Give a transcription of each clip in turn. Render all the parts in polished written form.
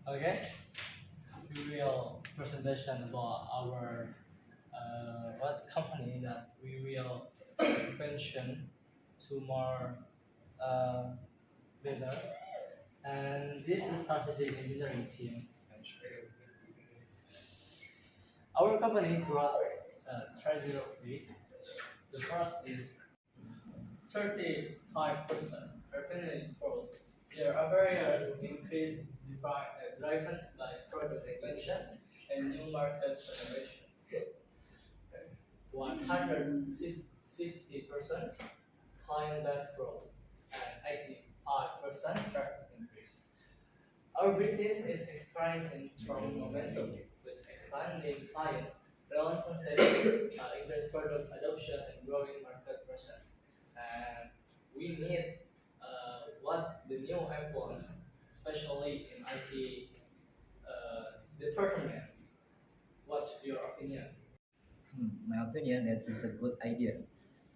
Okay, we will presentation about our what company that we will expansion to more uh, better, and this is strategic engineering team expansion. Our company brought treasure of week. The first is 35% revenue growth. There are barriers increase driven by product expansion and new market penetration. 150% client base growth and 85% traffic increase. Our business is experiencing strong momentum with expanding client relationships, increased product adoption, and growing market presence. And we need what the new employees, especially in IT department. What's your opinion? My opinion, it's a good idea.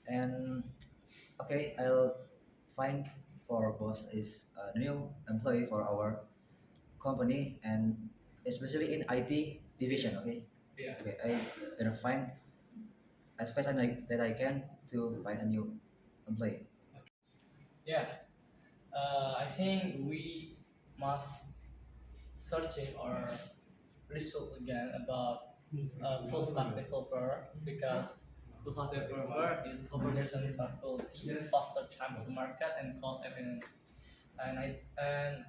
And okay, I'll find for boss is a new employee for our company and especially in IT division. Okay, Yeah. okay, I gonna find as fast as that I can to find a new employee. Yeah. I think we must searching or research again about full stack developer because full stack developer is combination faculty, faster time to market and cost efficiency. And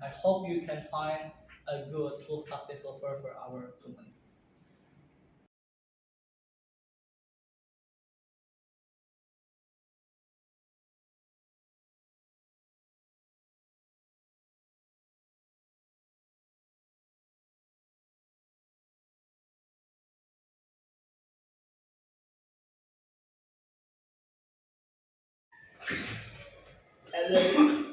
I hope you can find a good full stack developer for our company. And then,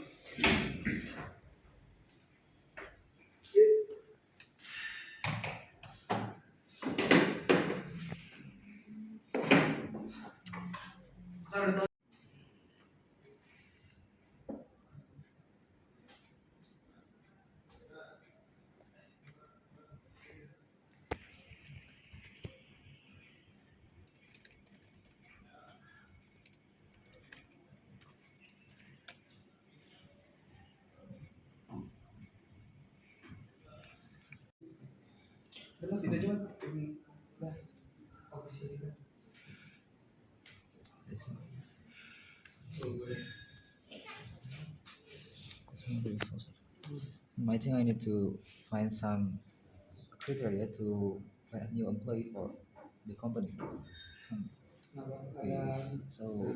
I think I need to find some criteria to find a new employee for the company. Okay. So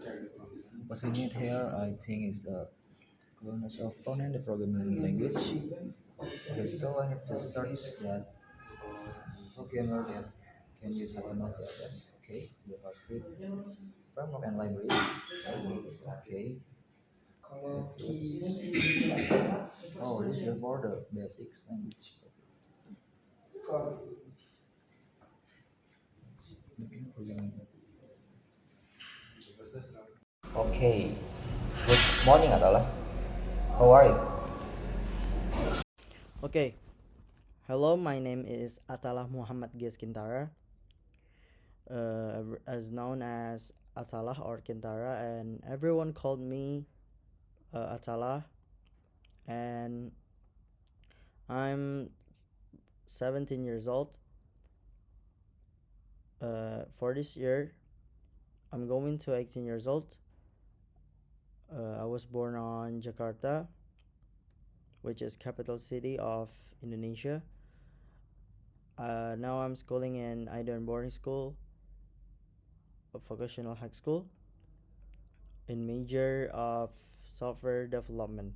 what we need here, I think, is a knowledge of front-end programming language. Okay, so I need to search that programmer that can use HTML, CSS. Okay, JavaScript, framework and libraries. Okay, that's good. Oh, this is for the basics language. Okay, programming. Okay, good morning, Atala. How are you? Okay, hello, my name is Atalah Muhammad Gies Kintara, as known as Atalah or Kintara, and everyone called me Atalah, and I'm 17 years old. For this year, I'm going to 18 years old. I was born on Jakarta, which is capital city of Indonesia. Now I'm schooling in Idon Boarding School, a vocational high school, in major of software development.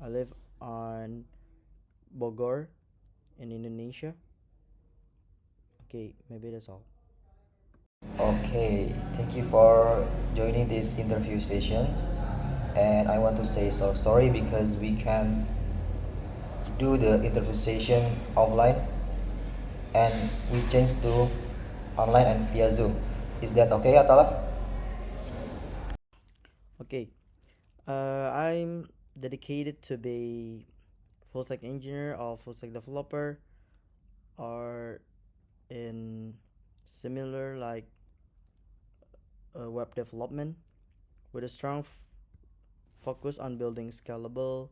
I live on Bogor in Indonesia. Okay, maybe that's all. Okay, thank you for joining this interview session. And I want to say so sorry because we can do the interview session offline and we changed to online and via Zoom. Is that okay, Atala? Okay, I'm dedicated to be full stack engineer or full stack developer or in similar like web development with a strong focus on building scalable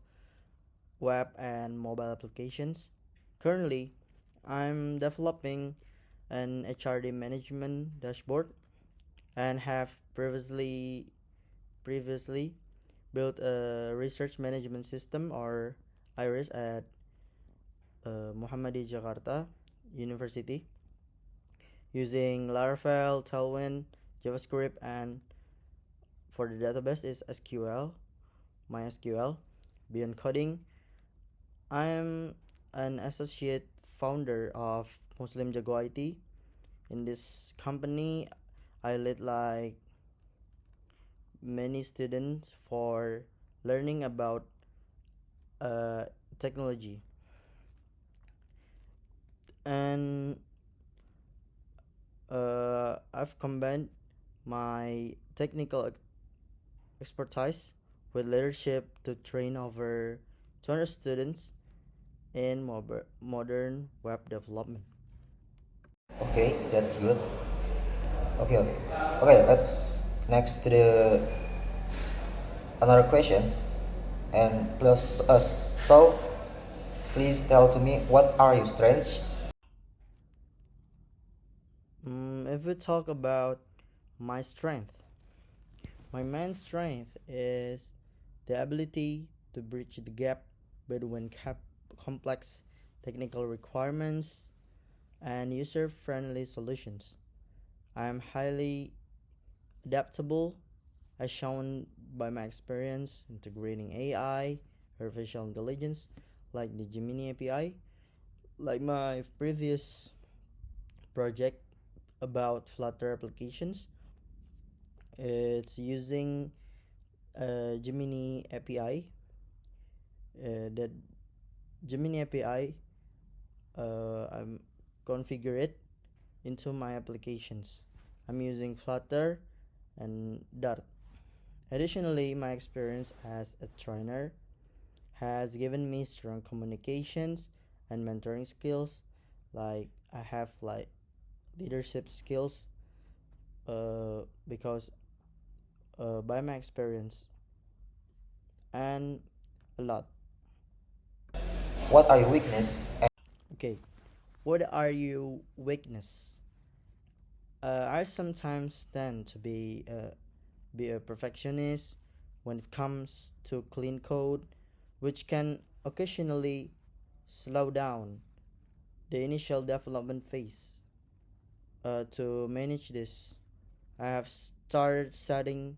web and mobile applications. Currently, I'm developing an HRD management dashboard and have previously built a research management system or IRIS at Muhammadiyah Jakarta University using Laravel, Tailwind, JavaScript, and for the database is SQL, MySQL. Beyond coding, I am an associate founder of Muslim Jago IT. In this company, I lead like many students for learning about uh, technology, and I've combined my technical expertise with leadership to train over 200 students in modern web development. Okay, that's good. Okay, okay. Okay, let's next to the another questions. And plus so please tell to me what are your strengths? If we talk about my strength, my main strength is the ability to bridge the gap between complex technical requirements and user friendly solutions. I am highly adaptable, as shown by my experience integrating AI, artificial intelligence, like the Gemini API, like my previous project about Flutter applications. It's using Gemini API. That Gemini API, I'm configure it into my applications. I'm using Flutter and Dart. Additionally, my experience as a trainer has given me strong communications and mentoring skills. Like I have like leadership skills because by my experience and a lot. What are your weakness? Okay, what are your weakness? I sometimes tend to be a perfectionist when it comes to clean code, which can occasionally slow down the initial development phase. To manage this, I have started setting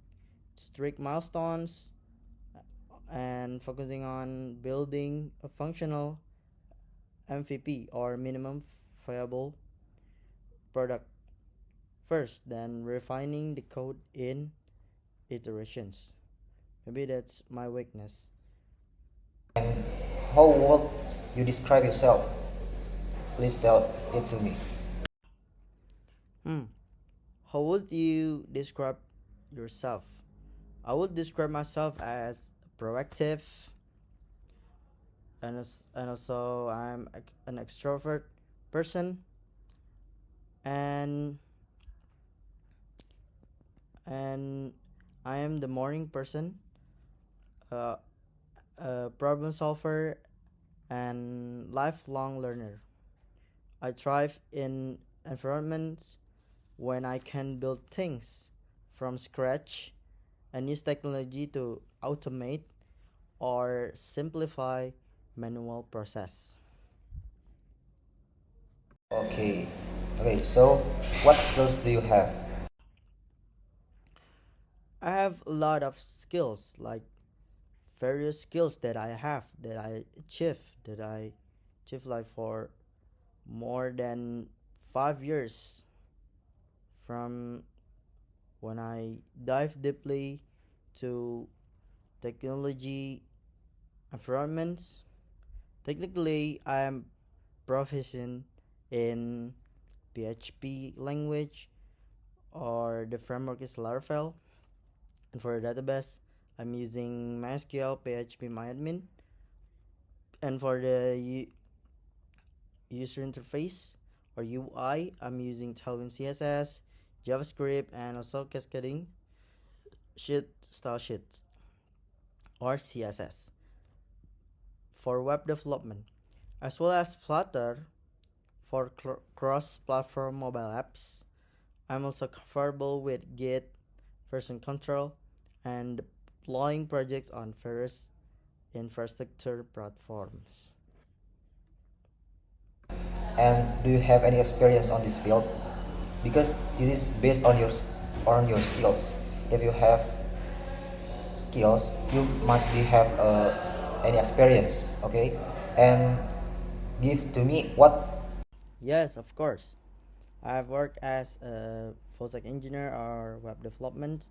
strict milestones and focusing on building a functional MVP or minimum viable product first, then refining the code in iterations. Maybe that's my weakness. And how would you describe yourself? Please tell it to me. Hmm. How would you describe yourself? I would describe myself as proactive, and also I'm an extrovert person, and and I am the morning person, uh, a problem solver, and lifelong learner. I thrive in environments when I can build things from scratch and use technology to automate or simplify manual process. Okay. Okay, so what skills do you have? I have a lot of skills, like various skills that I have that I achieve like for more than 5 years from when I dive deeply to technology environments. Technically, I am proficient in PHP language or the framework is Laravel. And for the database, I'm using MySQL, PHP, MyAdmin, And for the user interface or UI, I'm using Tailwind CSS, JavaScript, and also cascading style sheet or CSS for web development, as well as Flutter for cross-platform mobile apps. I'm also comfortable with Git version control and deploying projects on various infrastructure platforms. And do you have any experience on this field? Because this is based on your skills. If you have skills, you must be have any experience, okay? And give to me what. Yes, of course. I've worked as a full stack engineer or web development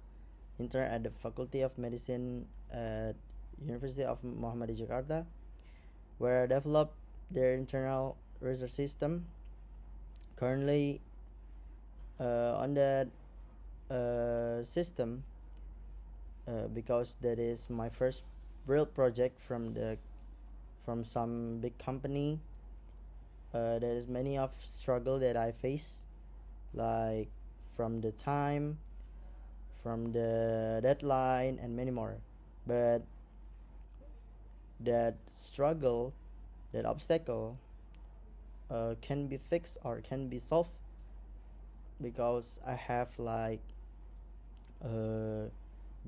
intern at the Faculty of Medicine at University of Muhammadiyah Jakarta, where I developed their internal research system. Currently, on that system, because that is my first real project from some big company. There is many of struggle that I face, like from the time, from the deadline, and many more. But that struggle, that obstacle, can be fixed or can be solved because I have like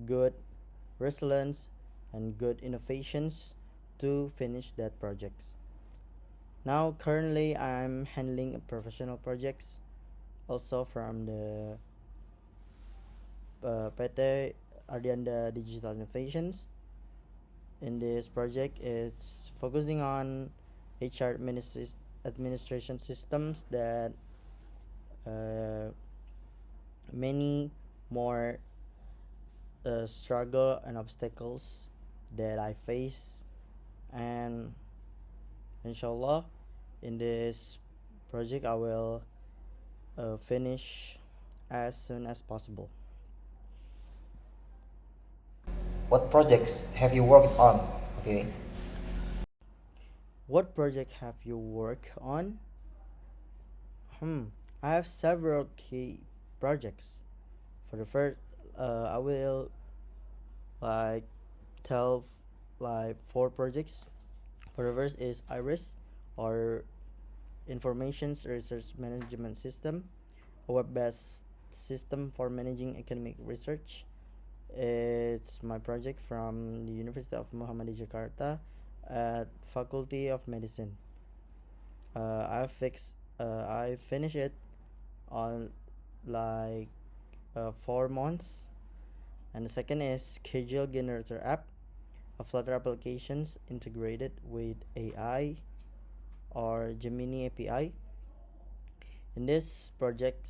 good resilience and good innovations to finish that project. Now currently I'm handling professional projects also from the PT Ardianda Digital Innovations. In this project, it's focusing on HR administration systems that uh, many more struggle and obstacles that I face, and inshallah in this project I will finish as soon as possible. What projects have you worked on? Okay. What project have you worked on? I have several key projects. For the first, I will like tell like 4 projects. For the first is IRIS, or Information Research Management System, a web-based system for managing academic research. It's my project from the University of Muhammadiyah Jakarta at Faculty of Medicine. I finished it on like 4 months. And the second is Schedule Generator app, a Flutter applications integrated with AI or Gemini API. In this project,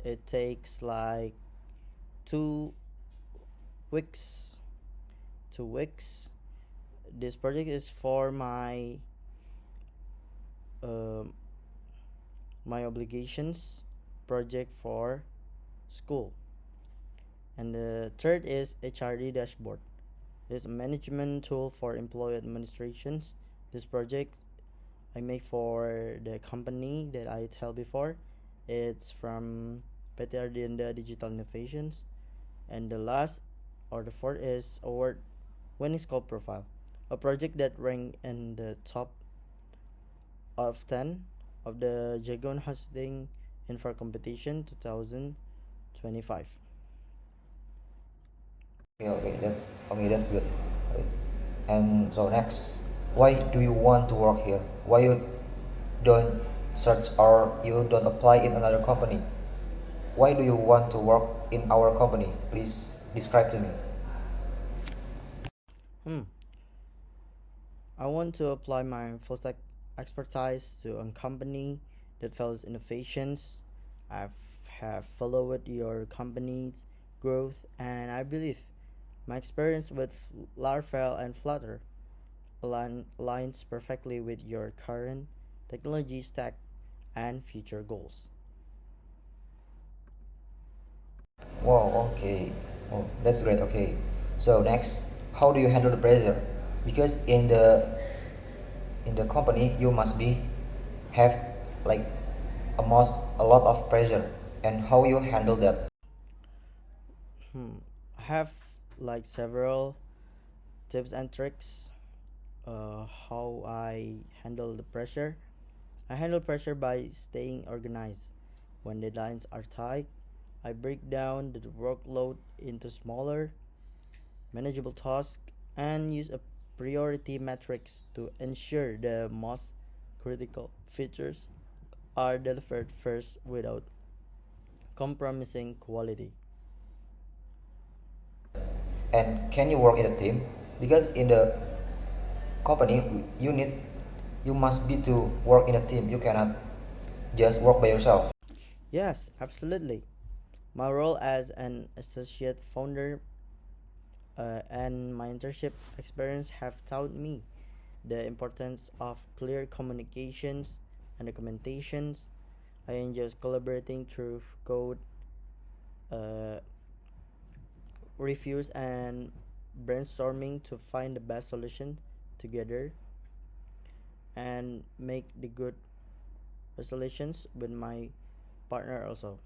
it takes like 2 weeks. 2 weeks. This project is for uh, my obligations project for school. And the third is HRD dashboard. This is a management tool for employee administrations. This project I make for the company that I tell before. It's from PT Ardianda Digital Innovations. And the last or the fourth is award winning scope profile, a project that ranked in the top of 10 of the Jagon Hosting Infra Competition 2025. Okay, that's good. Okay. And so next, why do you want to work here? Why you don't search or you don't apply in another company? Why do you want to work in our company? Please describe to me. Hmm. I want to apply my full stack expertise to a company that follows innovations. I have followed your company's growth, and I believe my experience with Laravel and Flutter aligns perfectly with your current technology stack and future goals. Wow, okay. Oh, that's great. Okay. So next, how do you handle the pressure? because in the company you must be have like a lot of pressure, and how you handle that. I have like several tips and tricks how I handle the pressure. I handle pressure by staying organized. When deadlines are tight, I break down the workload into smaller, manageable tasks and use a priority matrix to ensure the most critical features are delivered first without compromising quality. And can you work in a team? Because in the company you must be to work in a team. You cannot just work by yourself. Yes, absolutely. My role as an associate founder and my internship experience have taught me the importance of clear communications and documentations. I enjoy collaborating through code uh, reviews and brainstorming to find the best solution together and make the good resolutions with my partner also.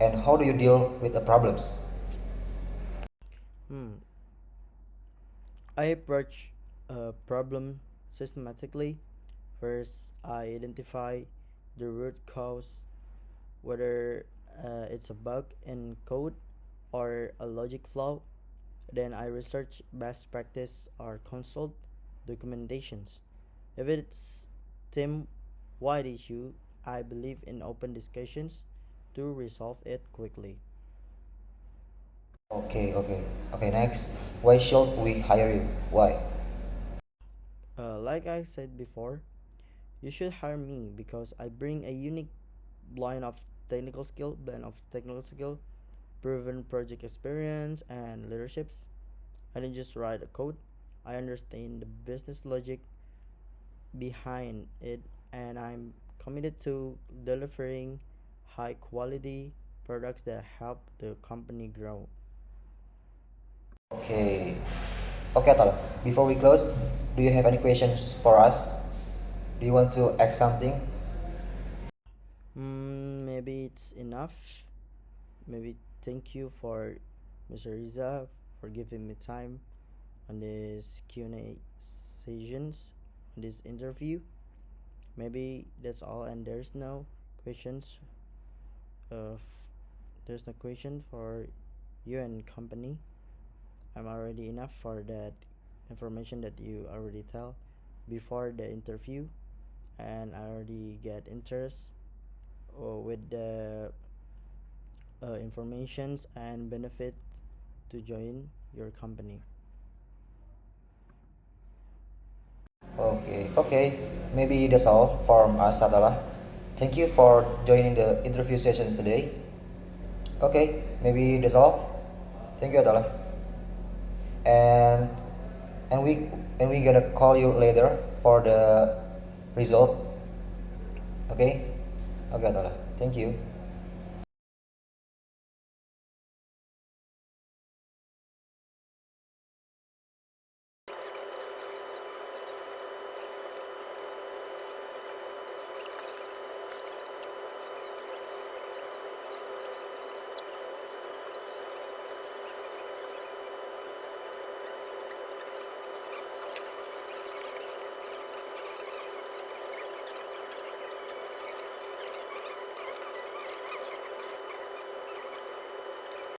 And how do you deal with the problems? Hmm. I approach a problem systematically. First, I identify the root cause, whether it's a bug in code or a logic flaw. Then I research best practice or consult documentations. If it's team wide issue, I believe in open discussions to resolve it quickly. Okay, next, why should we hire you? Why? Like I said before, you should hire me because I bring a unique blend of technical skill, proven project experience, and leaderships. I didn't just write a code. I understand the business logic behind it, and I'm committed to delivering high quality products that help the company grow. Okay, okay, Tala. Before we close, do you have any questions for us? Do you want to add something? Maybe it's enough. Maybe thank you for Mr. Riza for giving me time on this Q&A sessions on this interview. Maybe that's all, and questions. Uh, f- there's no question for you and company. I'm already enough for that information that you already tell before the interview, and I already get interest with the informations and benefit to join your company. Okay. Maybe that's all from us, Atala. Thank you for joining the interview sessions today. Okay, maybe that's all. Thank you, Atala. And and we and we gonna call you later for the result. Okay. Okay, Atala. Thank you.